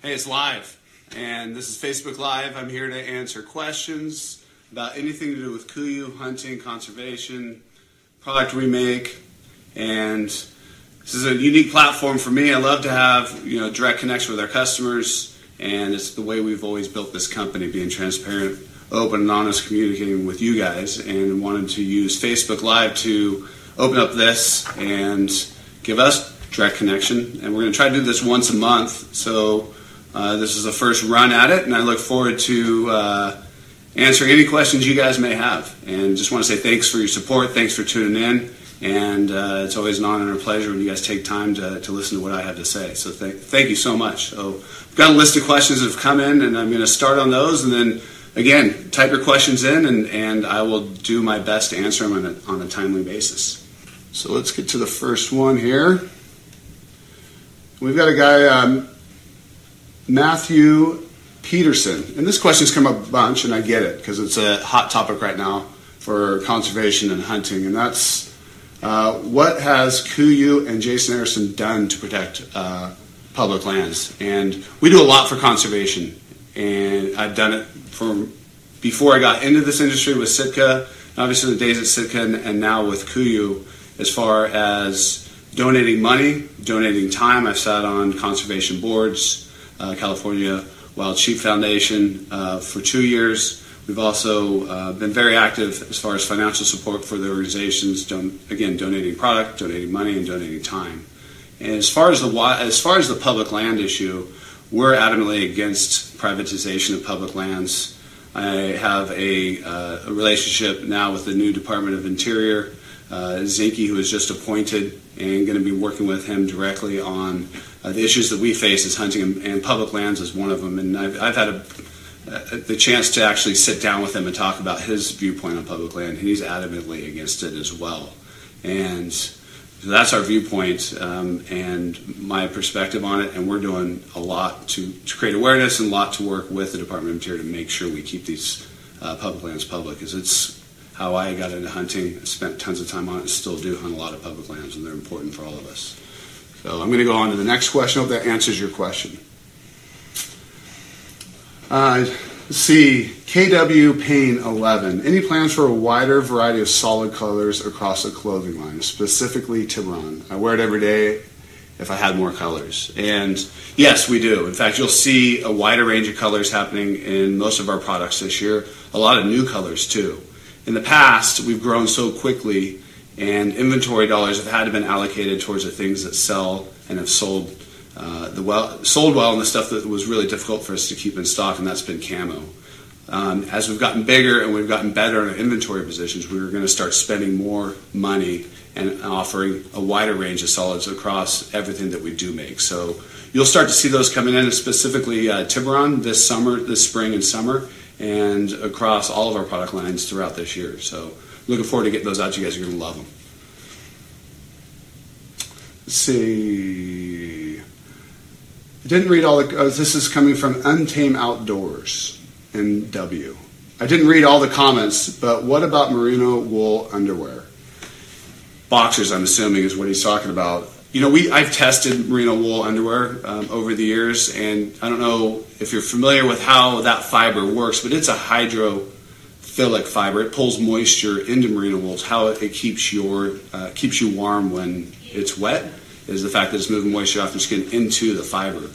Hey, it's live, and this is Facebook Live. I'm here to answer questions about anything to do with KUIU, hunting, conservation, product we make, and this is a unique platform for me. I love to have direct connection with our customers, and it's the way we've always built this company, being transparent, open, and honest, communicating with you guys, and wanted to use Facebook Live to open up this and give us direct connection. And we're going to try to do this once a month, so this is the first run at it, and I look forward to answering any questions you guys may have. And just want to say thanks for your support, thanks for tuning in, and it's always an honor and a pleasure when you guys take time to listen to what I have to say. So thank you so much. So I've got a list of questions that have come in, and I'm going to start on those, and then again, type your questions in, and I will do my best to answer them on a timely basis. So let's get to the first one here. We've got a guy, Matthew Peterson, and this question's come up a bunch, and I get it because it's a hot topic right now for conservation and hunting, and that's what has KUIU and Jason Harrison done to protect public lands? And we do a lot for conservation, and I've done it from before I got into this industry with Sitka, obviously the days at Sitka, and now with KUIU, as far as donating money, donating time. I've sat on conservation boards, California Wild Sheep Foundation for 2 years. We've also been very active as far as financial support for the organizations, again, donating product, donating money, and donating time. And as far as the public land issue, we're adamantly against privatization of public lands. I have a relationship now with the new Department of Interior, Zinke, who was just appointed, and going to be working with him directly on the issues that we face as hunting, and public lands is one of them. And I've had the chance to actually sit down with him and talk about his viewpoint on public land. He's adamantly against it as well. And so that's our viewpoint and my perspective on it, and we're doing a lot to create awareness and a lot to work with the Department of Interior to make sure we keep these public lands public, because it's how I got into hunting. I spent tons of time on it and still do hunt a lot of public lands, and they're important for all of us. So I'm going to go on to the next question. I hope that answers your question. Let's see, KW Payne 11. Any plans for a wider variety of solid colors across the clothing line, specifically Tiburon? I wear it every day if I had more colors. And yes, we do. In fact, you'll see a wider range of colors happening in most of our products this year. A lot of new colors too. In the past, we've grown so quickly, and inventory dollars have had to been allocated towards the things that sell and have sold well, and the stuff that was really difficult for us to keep in stock, and that's been camo. As we've gotten bigger and we've gotten better in our inventory positions, we were going to start spending more money and offering a wider range of solids across everything that we do make. So you'll start to see those coming in, specifically Tiburon this spring and summer, and across all of our product lines throughout this year. So looking forward to getting those out to you guys. You're going to love them. Let's see. I didn't read all the... this is coming from Untamed Outdoors in W. I didn't read all the comments, but what about merino wool underwear? Boxers, I'm assuming, is what he's talking about. I've tested merino wool underwear over the years, and I don't know if you're familiar with how that fiber works, but it's a hydrophilic fiber. It pulls moisture into merino wool. How it keeps you warm when it's wet is the fact that it's moving moisture off your skin into the fiber.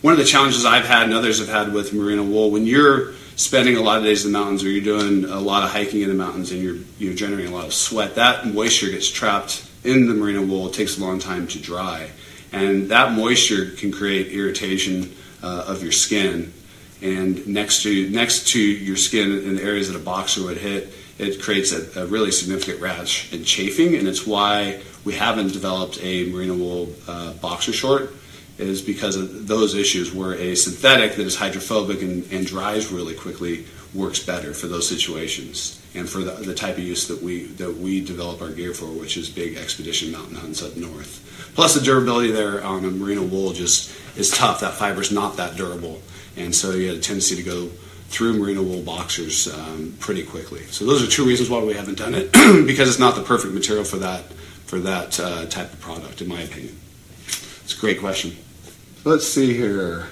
One of the challenges I've had and others have had with merino wool, when you're spending a lot of days in the mountains, or you're doing a lot of hiking in the mountains, and you're generating a lot of sweat, that moisture gets trapped in the merino wool. It takes a long time to dry, and that moisture can create irritation of your skin. And next to your skin, in the areas that a boxer would hit, it creates a really significant rash and chafing, and it's why we haven't developed a merino wool boxer short, is because of those issues, where a synthetic that is hydrophobic and dries really quickly works better for those situations and for the type of use that we develop our gear for, which is big expedition mountain hunts up north. Plus the durability there on a merino wool just is tough. That fiber's not that durable, and so you have a tendency to go through merino wool boxers pretty quickly. So those are two reasons why we haven't done it, because it's not the perfect material for that type of product, in my opinion. It's a great question. Let's see here.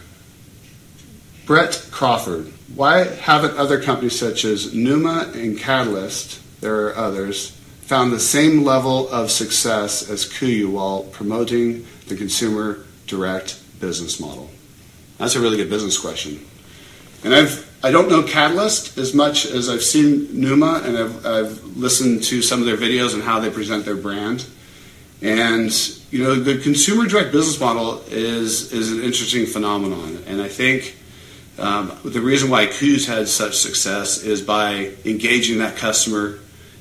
Brett Crawford, why haven't other companies such as Numa and Catalyst, there are others, found the same level of success as KUIU while promoting the consumer direct business model? That's a really good business question. And I don't know Catalyst as much as I've seen Numa, and I've listened to some of their videos and how they present their brand. And you know, the consumer direct business model is an interesting phenomenon, and I think the reason why KUIU's had such success is by engaging that customer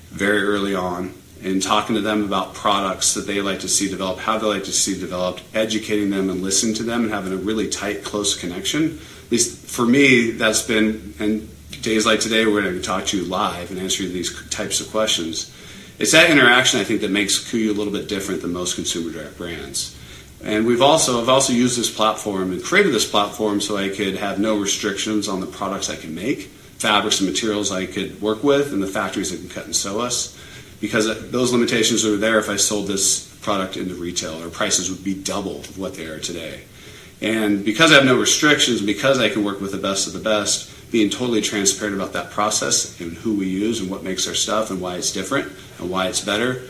very early on and talking to them about products that they like to see developed, how they like to see developed, educating them and listening to them and having a really tight, close connection. At least for me, that's been, and days like today, we're going to talk to you live and answer these types of questions. It's that interaction, I think, that makes KUIU a little bit different than most consumer direct brands. And I've also used this platform and created this platform so I could have no restrictions on the products I can make, fabrics and materials I could work with, and the factories that can cut and sew us. Because those limitations are there if I sold this product into retail, or prices would be double what they are today. And because I have no restrictions, because I can work with the best of the best, being totally transparent about that process and who we use and what makes our stuff and why it's different and why it's better,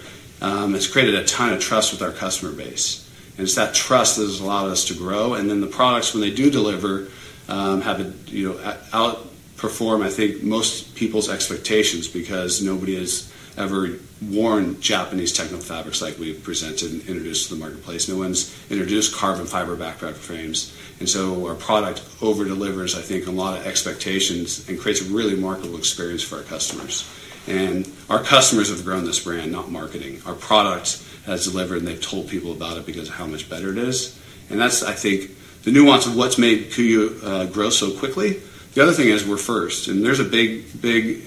it's created a ton of trust with our customer base. And it's that trust that has allowed us to grow. And then the products, when they do deliver, outperform, I think, most people's expectations, because nobody has ever worn Japanese technical fabrics like we've presented and introduced to the marketplace. No one's introduced carbon fiber backpack frames. And so our product over-delivers, I think, a lot of expectations and creates a really remarkable experience for our customers. And our customers have grown this brand, not marketing. Our product has delivered, and they've told people about it because of how much better it is. And that's, I think, the nuance of what's made KUIU grow so quickly. The other thing is we're first, and there's a big,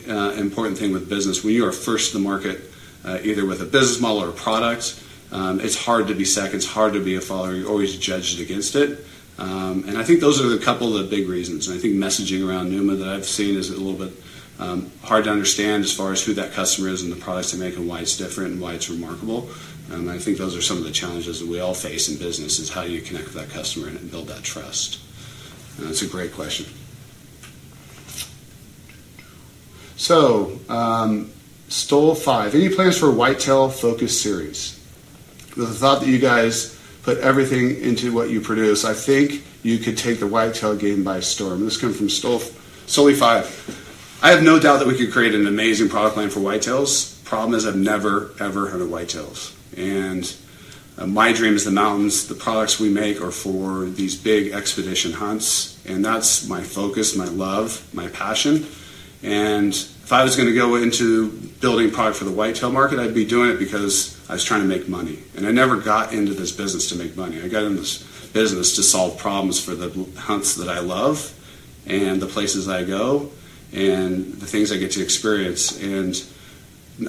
important thing with business. When you are first to the market, either with a business model or a product, it's hard to be second, it's hard to be a follower. You're always judged against it. And I think those are a couple of the big reasons. And I think messaging around Numa that I've seen is a little bit hard to understand as far as who that customer is and the products they make and why it's different and why it's remarkable. I think those are some of the challenges that we all face in business, is how do you connect with that customer and build that trust. That's a great question. So, Stole 5. Any plans for a whitetail focus series? With the thought that you guys put everything into what you produce, I think you could take the whitetail game by storm. This comes from Stole 5. I have no doubt that we could create an amazing product line for whitetails. Problem is, I've never, ever hunted whitetails. And my dream is the mountains. The products we make are for these big expedition hunts. And that's my focus, my love, my passion. And if I was going to go into building product for the whitetail market, I'd be doing it because I was trying to make money. And I never got into this business to make money. I got into this business to solve problems for the hunts that I love and the places I go and the things I get to experience. And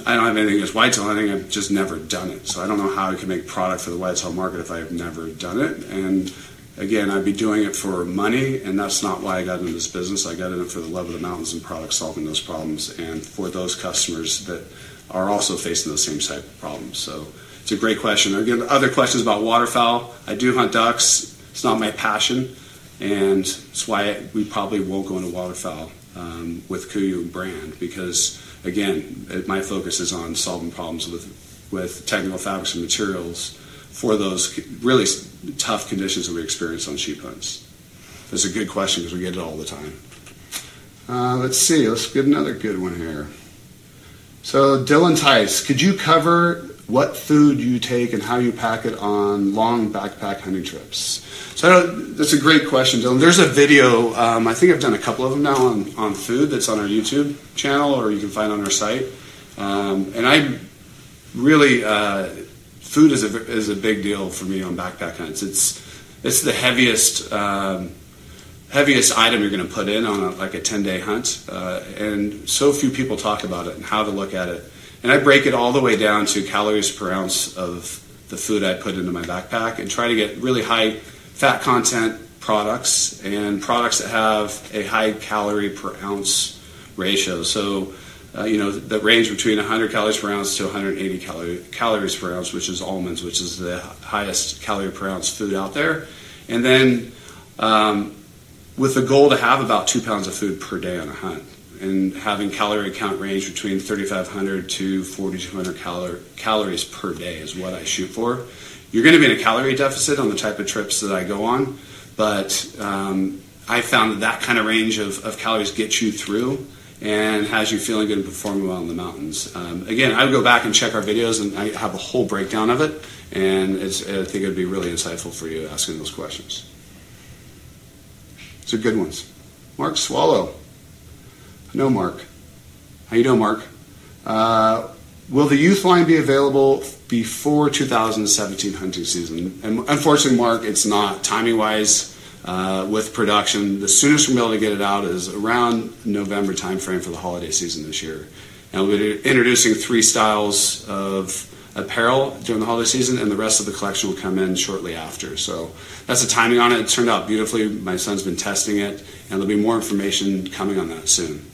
I don't have anything against whitetail hunting. I've just never done it. So I don't know how I can make product for the whitetail market if I've never done it. And again, I'd be doing it for money, and that's not why I got into this business. I got in it for the love of the mountains and product, solving those problems, and for those customers that are also facing those same type of problems. So it's a great question. Again, other questions about waterfowl. I do hunt ducks. It's not my passion, and it's why we probably won't go into waterfowl with KUIU brand, because, again, my focus is on solving problems with technical fabrics and materials for those really tough conditions that we experience on sheep hunts. That's a good question because we get it all the time. Let's see. Let's get another good one here. So Dylan Tice, could you cover what food you take and how you pack it on long backpack hunting trips? So that's a great question, Dylan. There's a video, I think I've done a couple of them now on food that's on our YouTube channel, or you can find on our site. And I really... food is a big deal for me on backpack hunts. It's the heaviest item you're going to put in on a 10-day hunt, and so few people talk about it and how to look at it. And I break it all the way down to calories per ounce of the food I put into my backpack, and try to get really high fat content products and products that have a high calorie per ounce ratio. So that range between 100 calories per ounce to 180 calories per ounce, which is almonds, which is the highest calorie per ounce food out there. And then with the goal to have about 2 pounds of food per day on a hunt, and having calorie count range between 3,500 to 4,200 calories per day is what I shoot for. You're going to be in a calorie deficit on the type of trips that I go on, but I found that kind of range of calories gets you through and has you feeling good and performing well in the mountains. Again, I would go back and check our videos, and I have a whole breakdown of it, and I think it would be really insightful for you asking those questions. These are good ones. Mark Swallow. No, Mark. How you doing, Mark? Will the youth line be available before 2017 hunting season? And unfortunately, Mark, it's not. Timing-wise, with production, the soonest we're able to get it out is around November timeframe for the holiday season this year. And we'll be introducing 3 styles of apparel during the holiday season, and the rest of the collection will come in shortly after. So that's the timing on it. It turned out beautifully. My son's been testing it, and there'll be more information coming on that soon.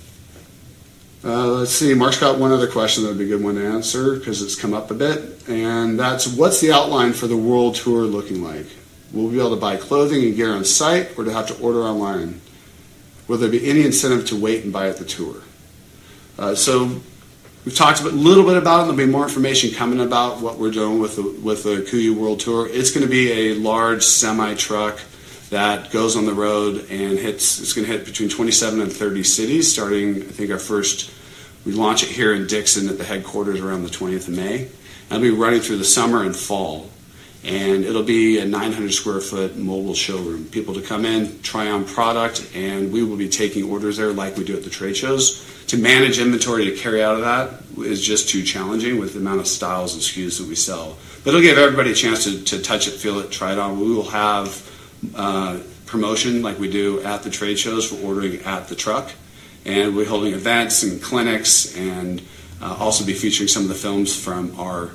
Let's see, Mark's got one other question that would be a good one to answer because it's come up a bit, and that's, what's the outline for the world tour looking like? Will we be able to buy clothing and gear on site, or to have to order online? Will there be any incentive to wait and buy at the tour? So we've talked a little bit about it. There'll be more information coming about what we're doing with the KUIU World Tour. It's going to be a large semi-truck that goes on the road and it's going to hit between 27 and 30 cities, starting, I think we launch it here in Dixon at the headquarters around the 20th of May. And it'll be running through the summer and fall. And it'll be a 900 square foot mobile showroom. People to come in, try on product, and we will be taking orders there like we do at the trade shows. To manage inventory to carry out of that is just too challenging with the amount of styles and SKUs that we sell. But it'll give everybody a chance to touch it, feel it, try it on. We will have promotion like we do at the trade shows for ordering at the truck. And we're holding events and clinics, and also be featuring some of the films from our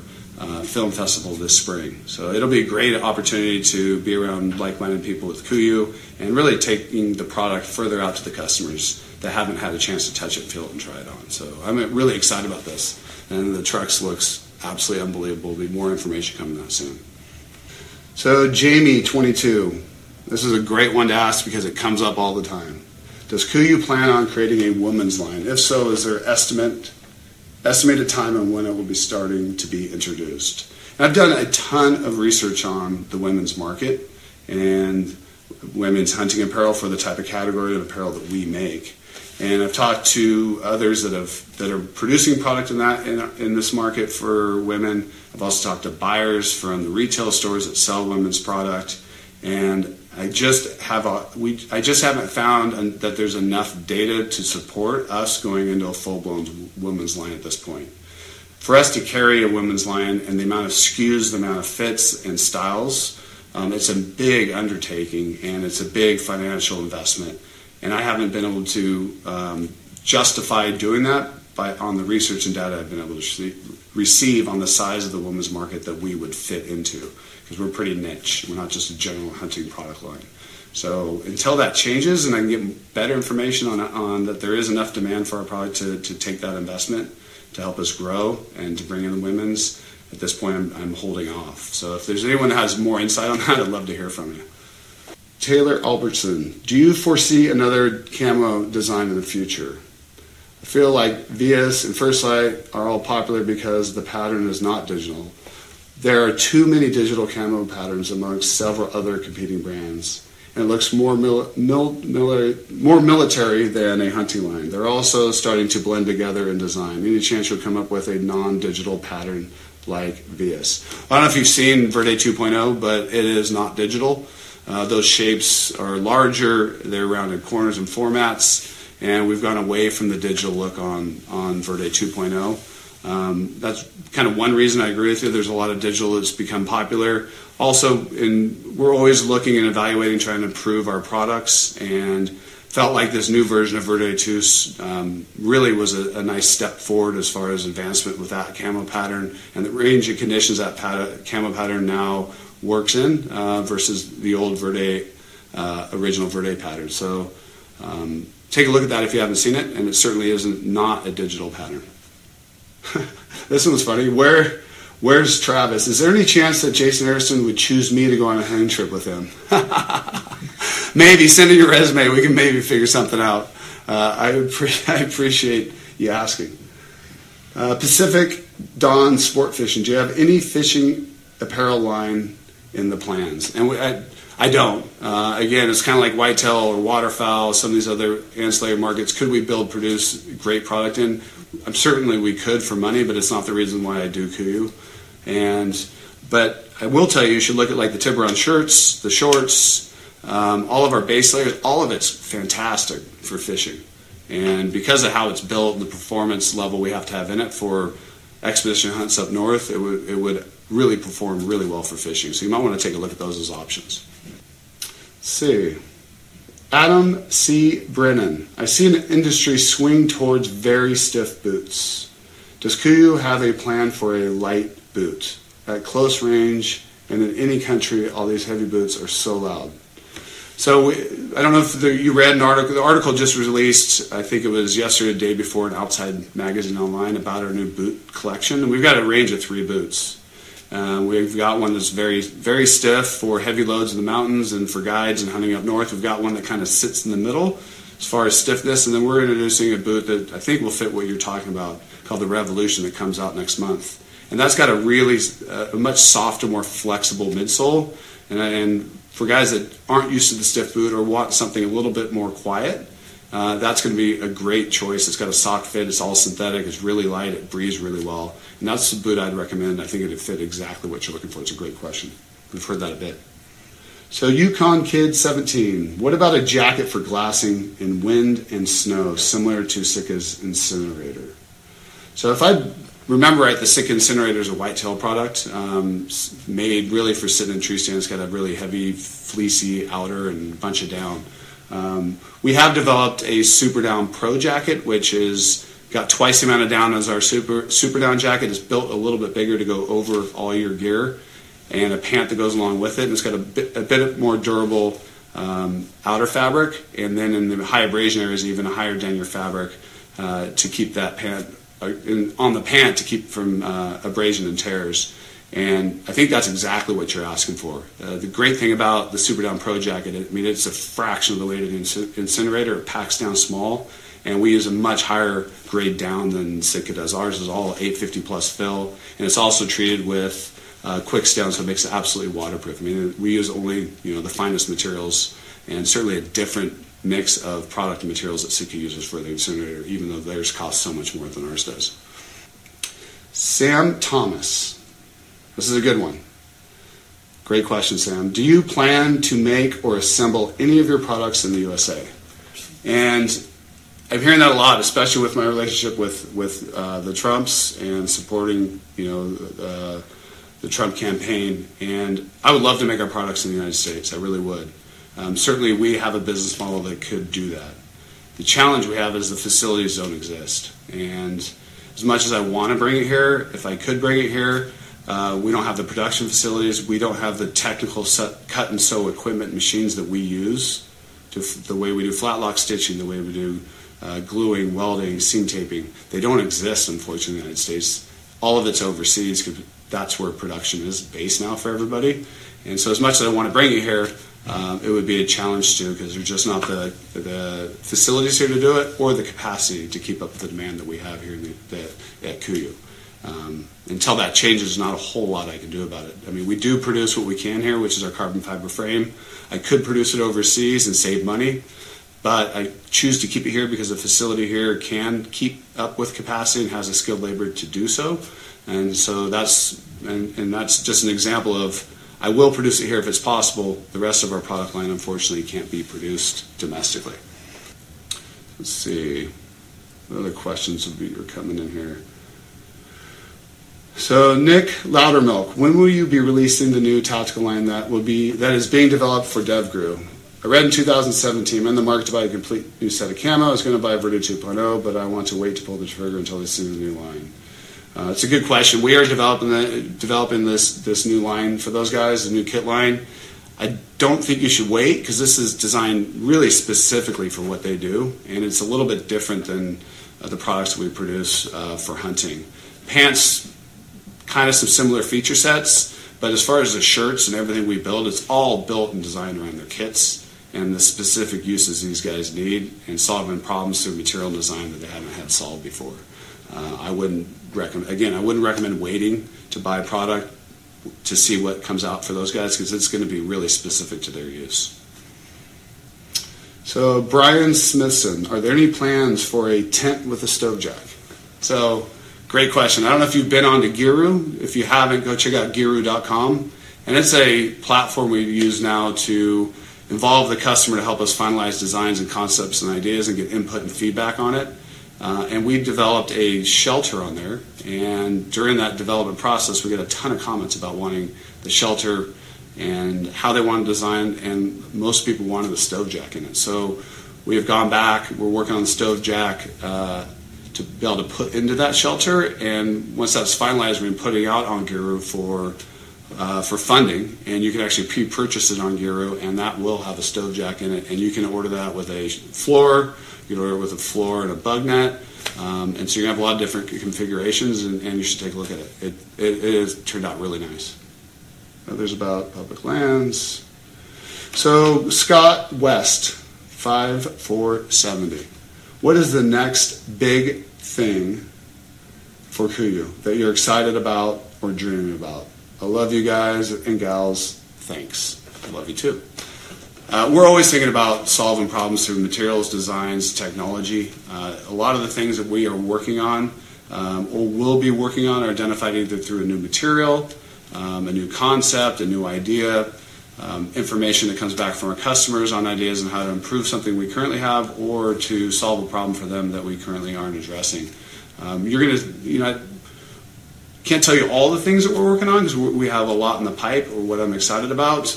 film festival this spring. So it'll be a great opportunity to be around like-minded people with KUIU and really taking the product further out to the customers that haven't had a chance to touch it, feel it, and try it on. So I'm really excited about this. And the trucks looks absolutely unbelievable. There'll be more information coming out soon. So Jamie, 22. This is a great one to ask because it comes up all the time. Does KUIU plan on creating a women's line? If so, is there estimated time on when it will be starting to be introduced? And I've done a ton of research on the women's market and women's hunting apparel for the type of category of apparel that we make. And I've talked to others that are producing product in this market for women. I've also talked to buyers from the retail stores that sell women's product. And I just haven't found that there's enough data to support us going into a full-blown women's line at this point. For us to carry a women's line and the amount of SKUs, the amount of fits and styles, it's a big undertaking and it's a big financial investment. And I haven't been able to justify doing that on the research and data I've been able to receive on the size of the women's market that we would fit into. Because we're pretty niche. We're not just a general hunting product line. So until that changes and I can get better information on that there is enough demand for our product to take that investment to help us grow and to bring in the women's, at this point I'm holding off. So if there's anyone that has more insight on that, I'd love to hear from you. Taylor Albertson, do you foresee another camo design in the future? I feel like Vias and First Light are all popular because the pattern is not digital. There are too many digital camo patterns amongst several other competing brands, and it looks more military than a hunting line. They're also starting to blend together in design. Any chance you'll come up with a non-digital pattern like Vias? I don't know if you've seen Verde 2.0, but it is not digital. Those shapes are larger, they're rounded corners and formats, and we've gone away from the digital look on Verde 2.0. That's kind of one reason I agree with you. There's a lot of digital that's become popular. Also, we're always looking and evaluating, trying to improve our products, and felt like this new version of Verde 2 really was a nice step forward as far as advancement with that camo pattern and the range of conditions that camo pattern now works in versus the old Verde, original Verde pattern. So take a look at that if you haven't seen it, and it certainly isn't not a digital pattern. This one was funny. Where's Travis? Is there any chance that Jason Harrison would choose me to go on a hunting trip with him? maybe send in your resume. We can maybe figure something out. I appreciate you asking. Pacific Dawn Sport Fishing. Do you have any fishing apparel line in the plans? And I don't. Again, it's kind of like whitetail or waterfowl, some of these other ancillary markets. Could we produce great product in? Certainly we could for money, but it's not the reason why I do KUIU. But I will tell you should look at like the Tiburon shirts, the shorts, all of our base layers. All of it's fantastic for fishing. And because of how it's built, the performance level we have to have in it for expedition hunts up north, it would really perform really well for fishing. So you might want to take a look at those as options. Let's see. Adam C. Brennan. I see an industry swing towards very stiff boots. Does KUIU have a plan for a light boot? At close range and in any country, all these heavy boots are so loud. So I don't know if you read an article. The article just released, I think it was yesterday, the day before, in Outside Magazine Online about our new boot collection. And we've got a range of 3 boots. We've got one that's very, very stiff for heavy loads in the mountains and for guides and hunting up north. We've got one that kind of sits in the middle as far as stiffness. And then we're introducing a boot that I think will fit what you're talking about, called the Revolution, that comes out next month. And that's got a much softer, more flexible midsole. And for guys that aren't used to the stiff boot or want something a little bit more quiet, that's going to be a great choice. It's got a sock fit. It's all synthetic. It's really light. It breathes really well. And that's the boot I'd recommend. I think it would fit exactly what you're looking for. It's a great question. We've heard that a bit. So Yukon Kid 17. What about a jacket for glassing in wind and snow, similar to Sika's Incinerator? So if I remember right, the Sika Incinerator is a whitetail product made really for sitting in tree stands. It's got a really heavy, fleecy outer and a bunch of down. We have developed a Super Down Pro jacket, which is got twice the amount of down as our Super Down jacket. It's built a little bit bigger to go over all your gear, and a pant that goes along with it. And it's got a bit more durable outer fabric, and then in the high abrasion areas, even a higher denier fabric to keep that pant on the pant to keep from abrasion and tears. And I think that's exactly what you're asking for. The great thing about the Super Down Pro jacket, I mean, it's a fraction of the weight of the Incinerator. It packs down small, and we use a much higher grade down than Sitka does. Ours is all 850 plus fill, and it's also treated with Quicks down, so it makes it absolutely waterproof. I mean, we use only the finest materials, and certainly a different mix of product and materials that Sitka uses for the Incinerator, even though theirs costs so much more than ours does. Sam Thomas. This is a good one. Great question, Sam. Do you plan to make or assemble any of your products in the USA? And I'm hearing that a lot, especially with my relationship with the Trumps and supporting the Trump campaign. And I would love to make our products in the United States. I really would. Certainly we have a business model that could do that. The challenge we have is the facilities don't exist. And as much as I want to bring it here, if I could bring it here, we don't have the production facilities. We don't have the technical cut and sew equipment machines that we use, the way we do flat lock stitching, the way we do gluing, welding, seam taping. They don't exist, unfortunately, in the United States. All of it's overseas because that's where production is based now for everybody. And so as much as I want to bring it here, it would be a challenge too, because there's just not the facilities here to do it or the capacity to keep up with the demand that we have here at KUIU. Until that changes, there's not a whole lot I can do about it. I mean, we do produce what we can here, which is our carbon fiber frame. I could produce it overseas and save money, but I choose to keep it here because the facility here can keep up with capacity and has the skilled labor to do so. And so that's just an example of, I will produce it here if it's possible. The rest of our product line, unfortunately, can't be produced domestically. Let's see. What other questions are coming in here? So Nick Loudermilk, when will you be releasing the new tactical line that is being developed for DevGru? I read in 2017, I'm in the market to buy a complete new set of camo. I was going to buy a Verdo 2.0, but I want to wait to pull the trigger until I see the new line. It's a good question. We are developing this new line for those guys, the new kit line. I don't think you should wait because this is designed really specifically for what they do, and it's a little bit different than the products we produce for hunting. Pants, kind of some similar feature sets, but as far as the shirts and everything we build, it's all built and designed around their kits and the specific uses these guys need, and solving problems through material design that they haven't had solved before. I wouldn't recommend waiting to buy a product to see what comes out for those guys, because it's going to be really specific to their use. So Brian Smithson, are there any plans for a tent with a stove jack? So great question. I don't know if you've been on to Giru. If you haven't, go check out Giru.com. And it's a platform we use now to involve the customer to help us finalize designs and concepts and ideas and get input and feedback on it. And we developed a shelter on there. And during that development process, we got a ton of comments about wanting the shelter and how they wanted to design, and most people wanted the stove jack in it. So we have gone back. We're working on the stove jack to be able to put into that shelter. And once that's finalized, we're putting out on Giru for funding, and you can actually pre-purchase it on Giru, and that will have a stove jack in it, and you can order that with a floor, you can order it with a floor and a bug net, and so you're going to have a lot of different configurations, and you should take a look at it. It has turned out really nice. There's about public lands. So Scott West, 5470. What is the next big thing for KUIU that you're excited about or dreaming about? I love you guys and gals. Thanks. I love you too. We're always thinking about solving problems through materials, designs, technology. A lot of the things that we are working on or will be working on are identified either through a new material, a new concept, a new idea, information that comes back from our customers on ideas on how to improve something we currently have or to solve a problem for them that we currently aren't addressing. Can't tell you all the things that we're working on because we have a lot in the pipe or what I'm excited about,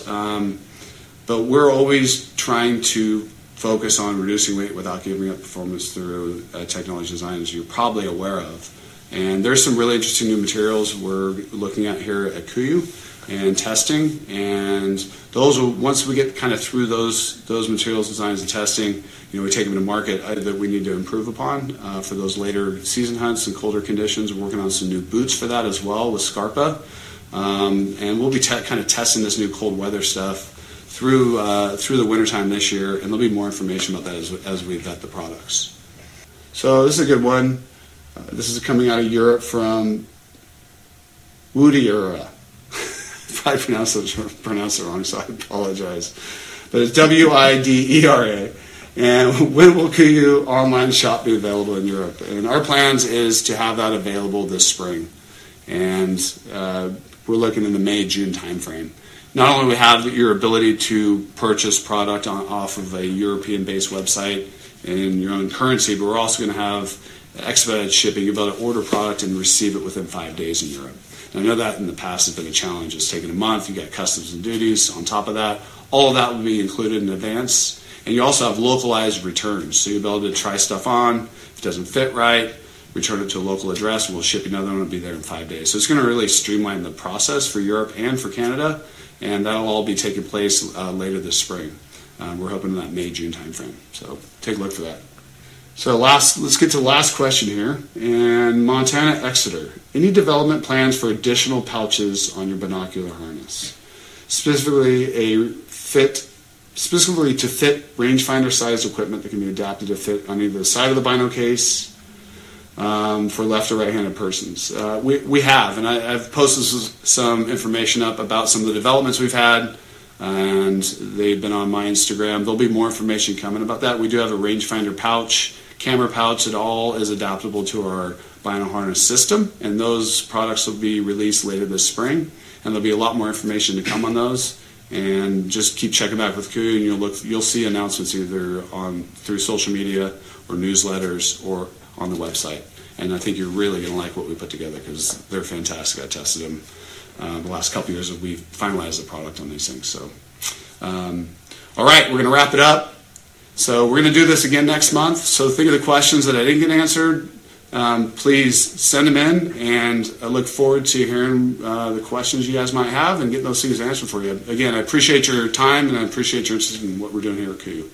but we're always trying to focus on reducing weight without giving up performance through technology design, as you're probably aware of. And there's some really interesting new materials we're looking at here at KUIU and testing, and those will, once we get kind of through those materials, designs, and testing, we take them to market that we need to improve upon for those later season hunts and colder conditions. We're working on some new boots for that as well with Scarpa, and we'll be kind of testing this new cold weather stuff through the wintertime this year, and there'll be more information about that as we vet the products. So this is a good one. This is coming out of Europe from Widera. I pronounced it wrong, so I apologize. But it's Widera. And when will KUIU online shop be available in Europe? And our plans is to have that available this spring. And we're looking in the May-June timeframe. Not only do we have your ability to purchase product off of a European-based website in your own currency, but we're also going to have expedited shipping. You'll be able to order product and receive it within 5 days in Europe. And I know that in the past has been a challenge. It's taken a month. You got customs and duties on top of that. All of that will be included in advance. And you also have localized returns. So you'll be able to try stuff on. If it doesn't fit right, return it to a local address, and we'll ship you another one. It'll be there in 5 days. So it's going to really streamline the process for Europe and for Canada. And that'll all be taking place later this spring. We're hoping in that May-June timeframe. So take a look for that. So let's get to the last question here. And Montana Exeter, any development plans for additional pouches on your binocular harness? Specifically to fit rangefinder-sized equipment that can be adapted to fit on either the side of the bino case for left or right-handed persons. We have, and I've posted some information up about some of the developments we've had, and they've been on my Instagram. There'll be more information coming about that. We do have a rangefinder pouch, camera pouch that all is adaptable to our bino harness system, and those products will be released later this spring, and there'll be a lot more information to come on those. And just keep checking back with KUIU, and you'll see announcements either through social media or newsletters or on the website. And I think you're really going to like what we put together because they're fantastic. I tested them the last couple of years as we finalized the product on these things. So, all right, we're going to wrap it up. So we're going to do this again next month. So think of the questions that I didn't get answered. Please send them in, and I look forward to hearing the questions you guys might have and getting those things answered for you. Again, I appreciate your time, and I appreciate your interest in what we're doing here at KUIU.